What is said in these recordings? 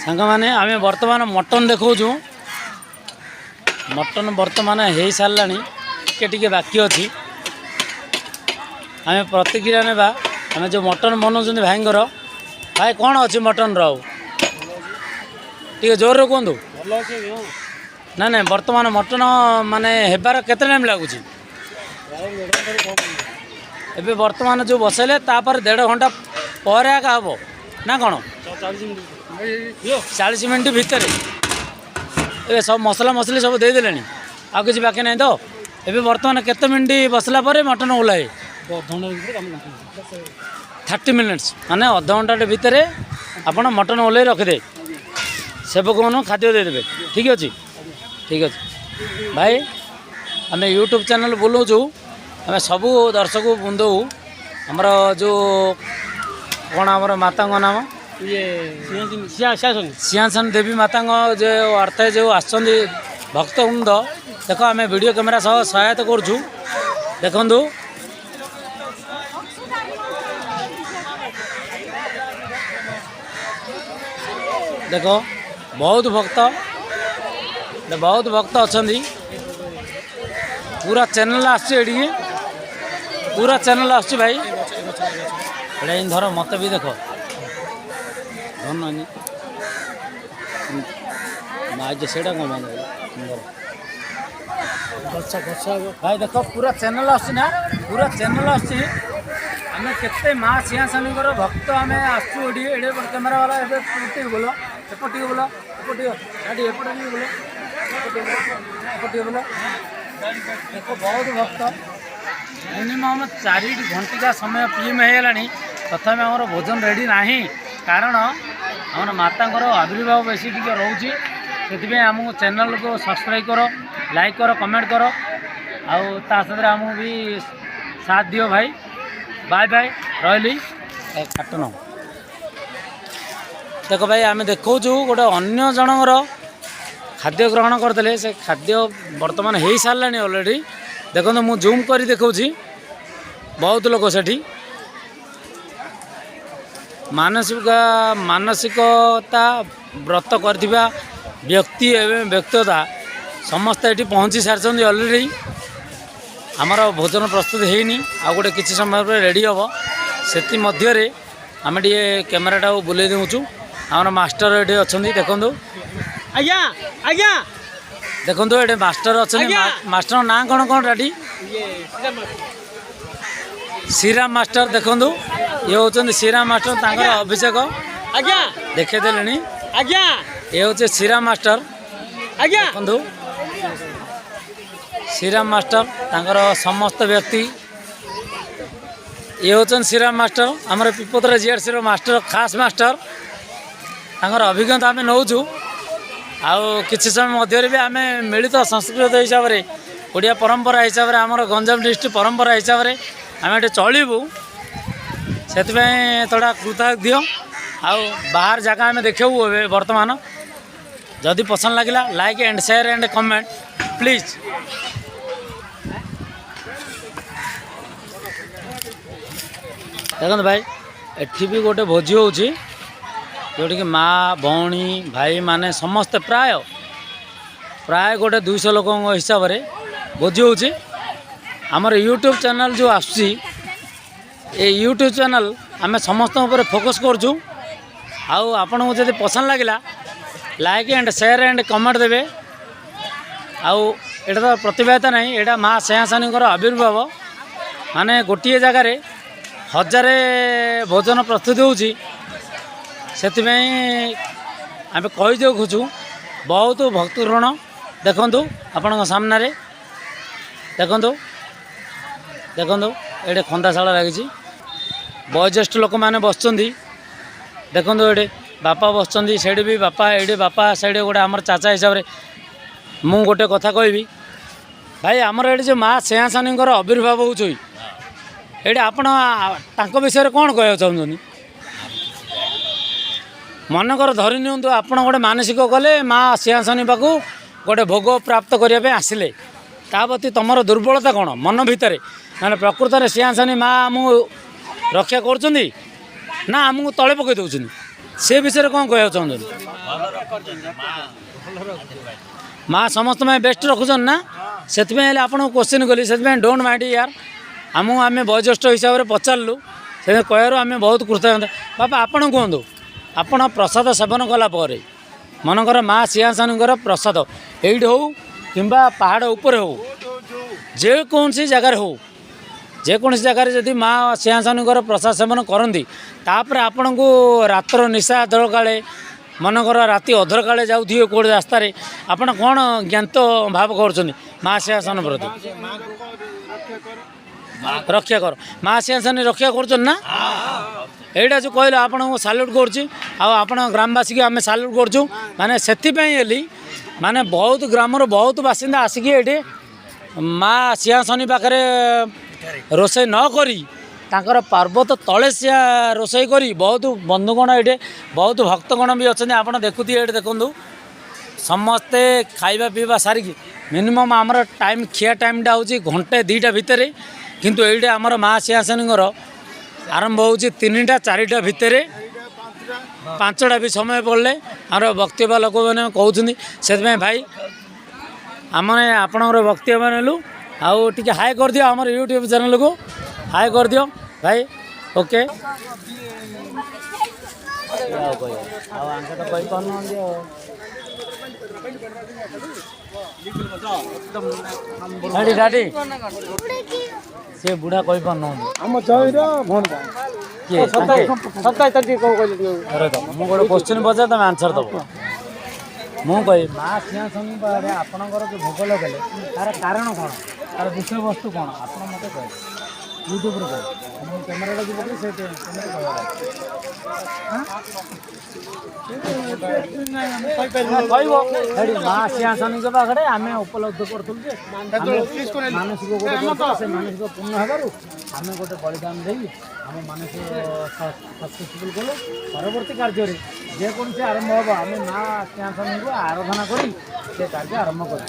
सांग मैंने आम बर्तमान मटन देखु मटन बर्तमान हो सारा टे बाकी अच्छी आम प्रतिक्रिया ना आम जो मटन बनाऊँ भाईंगर भाई कौन अच्छी मटन रो टे जोर कहतु ना ना बर्तमान मटन माने हेबार केते टाइम लगुच एबे बर्तमान जो बसैले तापर 1.5 घंटा पर आका हम ना कौन 40 मिनट भितर ए सब मसला मसली सब देदेले आ कि बाकी ना तो एबे बर्तमान केते मिनट बसला पर मटन ओह्लाए 30 मिनिट्स माने अध घंटा भितर आपड़ मटन ओह्ल रखिदे सेवक मान खाद्य देदेवे ठीक अच्छे ठीक अच्छे भाई आम यूट्यूब चैनल बुलाऊँ आम सबू दर्शक बुंदू आमर जो कौन आम माता नाम सिंहासन देवी माता जो अर्थ जो आसुँच भक्त वृंद देख आम वीडियो कैमेरा सह सहायता करुँ देखु देख बहुत भक्त अच्छा पूरा चैनल आसुँच पूरा चैनल आसुँच भाई एडा धर मत भी देख धन से भाई देख पूरा चैनल आसुना पूरा चैनल आसुँच आम के माँ सिंहासन भक्त आम आसू एडे कैमेरा वाला एपटे बोल एपटे बोल एपटे बोल एपटे बोल देख बहुत भक्त मिनिमम 4 घंटिका समय पीएम होगा तथापि आम भोजन रेडी ना कारण आम माता आविर्भाव बेसी टी रोचे से आमको चैनल को सब्सक्राइब कर लाइक कर कमेंट कर आम भी साथ दियो भाई बाय बाय रही काटन देख भाई आम देखु गोटे अन्य जनकर खाद्य ग्रहण करते से खाद्य बर्तमान हो सारा अलरेडी देखो मु जूम कर देखा बहुत लोग से मानसिकता व्रत कर व्यक्ति एवं व्यक्तिता समस्त ये पहुँची सारी अलरेडी आमर भोजन प्रस्तुत होनी आ गोटे किसी समय पर रेडी हम से मध्य आम टे कैमेराटा बुले दूँ आम मास्टर ये अच्छा देखु आज्ञा आज्ञा देखो ये मास्टर अच्छा मास्टर ना कौन कौन डाटी श्रीराम मास्टर देखु ये हूँ श्रीराम मास्टर तांकर अभिषेक आज्ञा देखे देले आज्ञा ये हूँ श्रीराम मास्टर आज्ञा देखु श्रीराम मास्टर तांकर समस्त व्यक्ति ये हूँ श्रीराम मास्टर आमर पिपतरा जीआरसी मास्टर खास मास्टर तांकर अभिज्ञता आम नौचु किसी समय मध्य भी आम मिलित संस्कृत हिसाब से ओडिया परंपरा हिसाब से आमर गंजाम डिस्ट्रिक्ट परंपरा हिसाब से आम ये चलू से थोड़ा कृतज्ञ बाहर जगह आम देखू बर्तमान जदि पसंद लगे like and share and comment please देखो भाई एठी भी गोटे भोजी हो जोटि माँ भौणी भाई माने समस्ते प्राय प्राय गोटे 200 लोक हिसाब से भोजी हो आमर यूट्यूब चैनल जो आसुची ये यूट्यूब चैनल आम समस्त फोकस करूँ आपण को जब पसंद लगे like and share and comment देवे आउ एटा तो प्रतिभाता नहीं एटा माँ सिंहासनी आविर्भाव माने गोटे जगार 1000 भोजन प्रस्तुत होची से आम कहीदे खोजु बहुत भक्तिपूर्ण देखु आपण सामने देखु देखु ये खंदाशाला लगी वयोज्येष्ठ लोक मैंने बस देखु ये बापा बस भी बापा ये बापा साइड गोटे आम चाचा हिसाब से मु गोटे कथा कहबी भाई आमर ये जो माँ सिंहासनी आविर्भाव हो आपण विषय कौन कह चाहते मनकर धरी नियंतु आपण गोटे मानसिक कले माँ सिंहासनी पाखु गोटे भोग प्राप्त करने आसिले तापति तुम दुर्बलता कौन मन भितर ना प्रकृत में सिंहासनी माँ आमको रक्षा कर ना आमको तले पकई दौरान से विषय कौन कह चाहते माँ समस्त में बेस्ट रखुन ना से आपको क्वेश्चन कली से डोंट माइंड यार आमको आम वयोज्येष्ठ हिसाब से पचारू से कहू आम बहुत कृतज्ञ बापा आपड़ कहतु आपण प्रसाद सेवन कलापर मनकर माँ सिंहासनी प्रसाद एइट हो कि पहाड़ उपर हो जेकोसी जगार हो जेकोसी जगार जदि माँ सिंहासनी प्रसाद सेवन करती तापर आपण को रातर निशा दल काले मनकर राति अधर काले जाऊे कौट रास्तार आपण कौन ज्ञात भाव कर माँ सिंहासन प्रति रक्षा कर माँ सिंहासन रक्षा कर ना एटा जो कहल आपको साल्यूट कर ग्रामवासी आम साल्यूट करूँ माने से माने बहुत ग्रामर बहुत बासिंदा आसिक ये माँ सिंहासनी पाखे रोषे न करी तांकर पर्वत तले से रोषे करी बहुत बंधुगण ये बहुत भक्तगण भी अच्छा आप देखुए ये देखूँ समस्ते खाइबा पीवा सारिकी मिनिमम आमर टाइम खिया टाइमटा हूँ घंटे 2टा भितर किंतु ये आमर माँ सिंहासनी आरंभ हो 3टा 4टा भितर 5टा भी समय पड़े आम वक्तव्य लोक मैंने कहते से भाई आम आपणर वक्तव्य नेलु आउ टे हाई कर दियो आम यूट्यूब चैनल को हाई कर दियो भाई ओके डाडी डाडी से बुढ़ा कही पारना मुझे गोटे क्वेश्चन पचार तुम आंसर दब मुझे माँ सिंहासन आपणकर जो भोग लगे तार कारण कौन तार विषय वस्तु कौन आप मत कह यूट्यूब कह कैमेरा जी पकड़ी से माँ सिंहासनी पाखे आम उपलब्ध करूँ मानसिक गोटे से मानसिक पूर्ण होगार आम गोटे बलिदान दे आम मानसिक सक्सेसफुल कलु परवर्ती कार्य जेकोसी आरंभ हम आम माँ सिंहासनी को आराधना कर कार्य आरंभ कर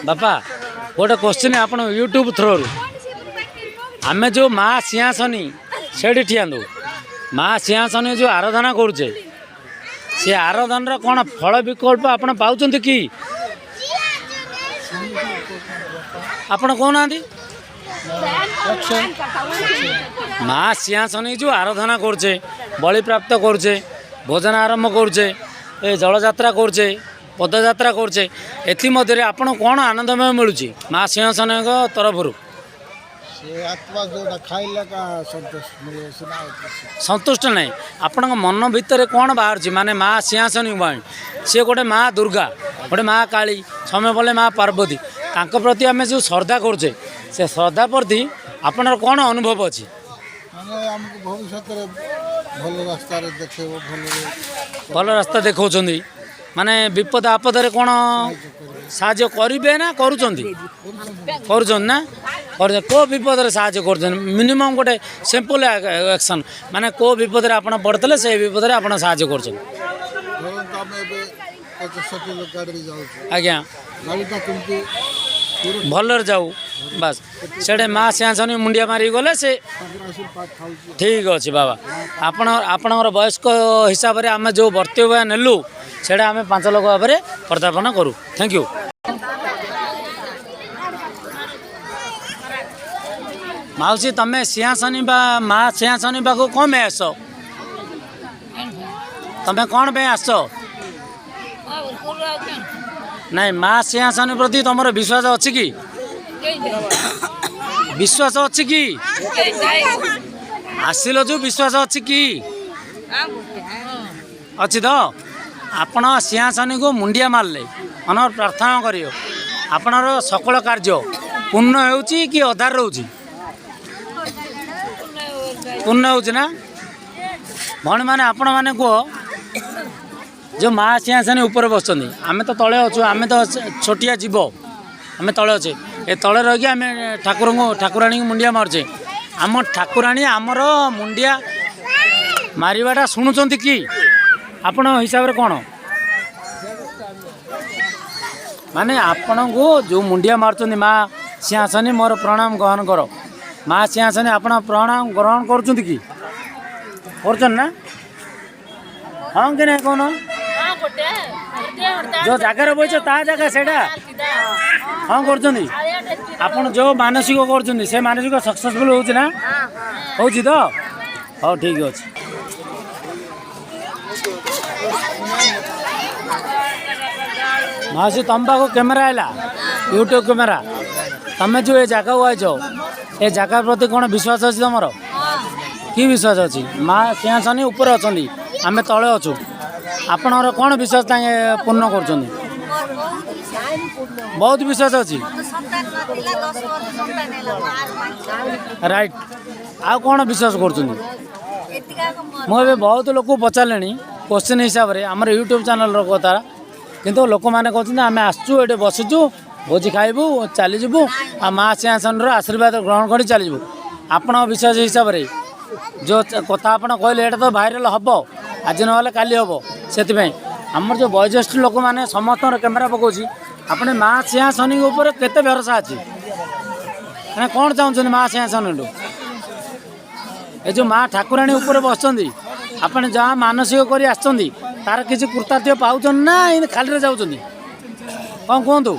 बापा गोटे क्वेश्चन आप यूट्यूब थ्रो आम जो माँ सिंहासनी से ठिया माँ सिंहासनी जो आराधना करुचे से आराधना कौन फल विकल्प आप पाँच कि आपण कहना माँ सिंहासनी जो आराधना करुचे बलि प्राप्त करुचे भोजन आरंभ करुचे जल यात्रा करुचे पदयात्रा करुचे एमध्य आपण कौन आनंदमय मिलूँ माँ सिंहासन तरफ संतुष्ट नहीं आपण मन भितर कौन बाहर माने माँ सिंहासनी वाणी सी गोटे माँ दुर्गा गोटे माँ काली समय बोले माँ पार्वती तांको प्रति आम जो श्रद्धा करुचे से श्रद्धा प्रति आपनर कौन अनुभव अच्छी भल रास्ता देखा माने विपद आपद कौन साहाय्य करेंगे ना करुँच ना को विपद साहाय्य कर मिनिमम गोटे सिंपल एक्शन माने को विपद आप पड़ते से विपद आप साहाय्य कर आज्ञा भलर जाऊ बस से माँ सिंहासनी मुंडिया मारी गले से ठीक अच्छे बाबा आपणर वयस्क हिसाब से आम जो वक्तव्य नेलु से आम 5 लोक भाव में प्रदापन करूँ थैंक यू माउसी तमें सिंहासनी माँ सिंहासनी पाक कौन में आस तमें कौन पे आस नहीं माँ सिंहासनी प्रति तुम विश्वास अच्छी कि विश्वास अच्छी कि आसिल जो विश्वास अच्छी कि अच्छी तो आपण सिंहासनी को मुंडिया मारले मन प्रार्थना करियो आपणर सकल कार्य पूर्ण होउची कि अधार रोची पूर्ण होउची ना भण माने आपण माने को जो माँ सिंहासन ऊपर बस आम तो तले अच्छु आम तो छोटिया जीव आम तले अच्छे ए तले रही आम ठाकुराणी मुंडिया मारुचे आम ठाकुराणी आमर मुंडिया मारिबाटा शुणुंट कि आपण हिसाब से कौन माने आपण को जो मुंडिया मार्चंट माँ सिंहासनी मोर प्रणाम ग्रहण कर माँ सिंहासनी आपण प्रणाम ग्रहण करुँच कि ना हाँ कि नहीं कौन जो जगार बच ता जगह से हाँ कर जो मानसिक कर मानसिक सक्सेसफुल हो ना हो तो हाँ ठीक अच्छे मासी तुम पाक कैमेरा आला यूट्यूब कैमेरा तमें जो ये जगह आईच ए जगह प्रति कौन विश्वास अच्छी तुम कि विश्वास अच्छी माँ सिंहासन ऊपर अच्छा आम तले अच्छु आपणर कौन विश्वास पूर्ण कर बहुत विश्वास अच्छी राइट आउ कौन विश्वास कर मुझे बहुत लोग पचारे क्वेश्चन हिसाब से आम यूट्यूब चैनल कथा किंतु लोक मैंने कहते आम आसचु ये बसुचु भोजी खाइबू चलीजु आ माँ सिंहासन आशीर्वाद ग्रहण कर चलीजु आपण विश्वास हिसाब से जो कथा आप कहले ये तो भाइराल हम आज ना काली हम से आमर जो वयोज्येष्ठ लोक मैंने समस्त कैमेरा पकाउछि अपने माँ सिंहासन ऊपर केते भरोसा अच्छी मैंने कौन चाहते माँ सिंहासन ये जो माँ ठाकुराणी ऊपर बसती आपने जहाँ मानसिक कर तार किसी कृतार्थ पाउछन ना खाली जाऊँ कौन कहतु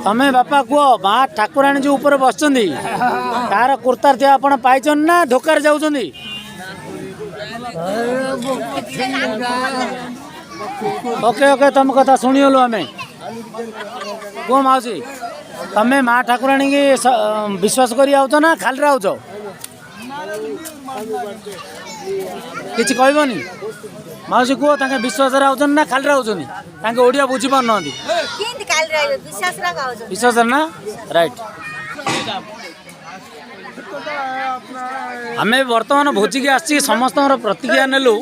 तमें बापा कह माँ ठाकुराणी जो ऊपर बस तार कृतार्थ आपण पाइछन ना धोकार जाऊँ ओके ओके तुम कथा शुणीगलु आम कह माउसी तमें माँ ठाकुराणी की विश्वास कर ना खाली आउच किसी कहबनी माउसी कह विश्वास आउछन ना खाली आउछन ओडिया बुझी पार ना विश्वास ना राइट आम बर्तमान भोजी की आसी समस्त प्रतिक्रिया नेलु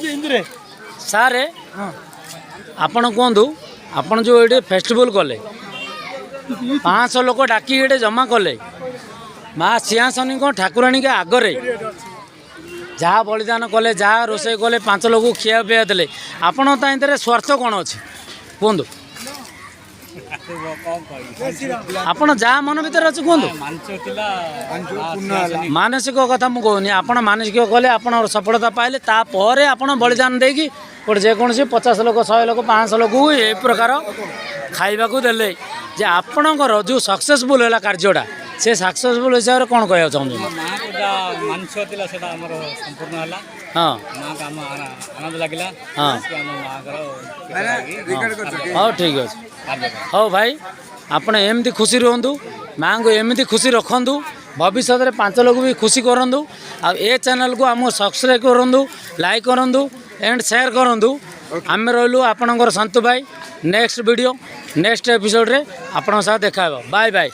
सारे आपण कहतु आपण जो ये फेस्टिवल कले 500 लोक डाकी ये जमा कले माँ सिंहासन को ठाकुराणी के आगरे जहाँ बलिदान कले जहाँ रोषे कले 5 लोग खिया पिया देले आपण स्वार्थ कौन अच्छे कहतु आपण जहाँ मन भर अच्छे कहतु मानसिक कथा मुझे कहनी आप मानसिक कले आप सफलता पाइले तापर आप बलिदान देकी गोटे जेकोसी 50 लोग 100 लोग 500 लोग ये प्रकार खाइबा को देले जे आपणकर जो सक्सेसफुल है कार्यटा से सक्सेसफुल हिसाब से कौन कह चाहूँ हाँ आनंद लगे हाँ हाँ ठीक अच्छे हाँ भाई आपड़ एमती खुशी रुहतु माँ को एमती खुशी रखु भविष्य में 5 लोग भी खुशी करूँ आ चैनल को आम सब्सक्राइब करूँ लाइक करूँ एंड शेयर करूँ आम रही आपणकर संतु भाई नेक्स्ट वीडियो नेक्स्ट एपिसोड रे आपन साथ देखा बाय बाय।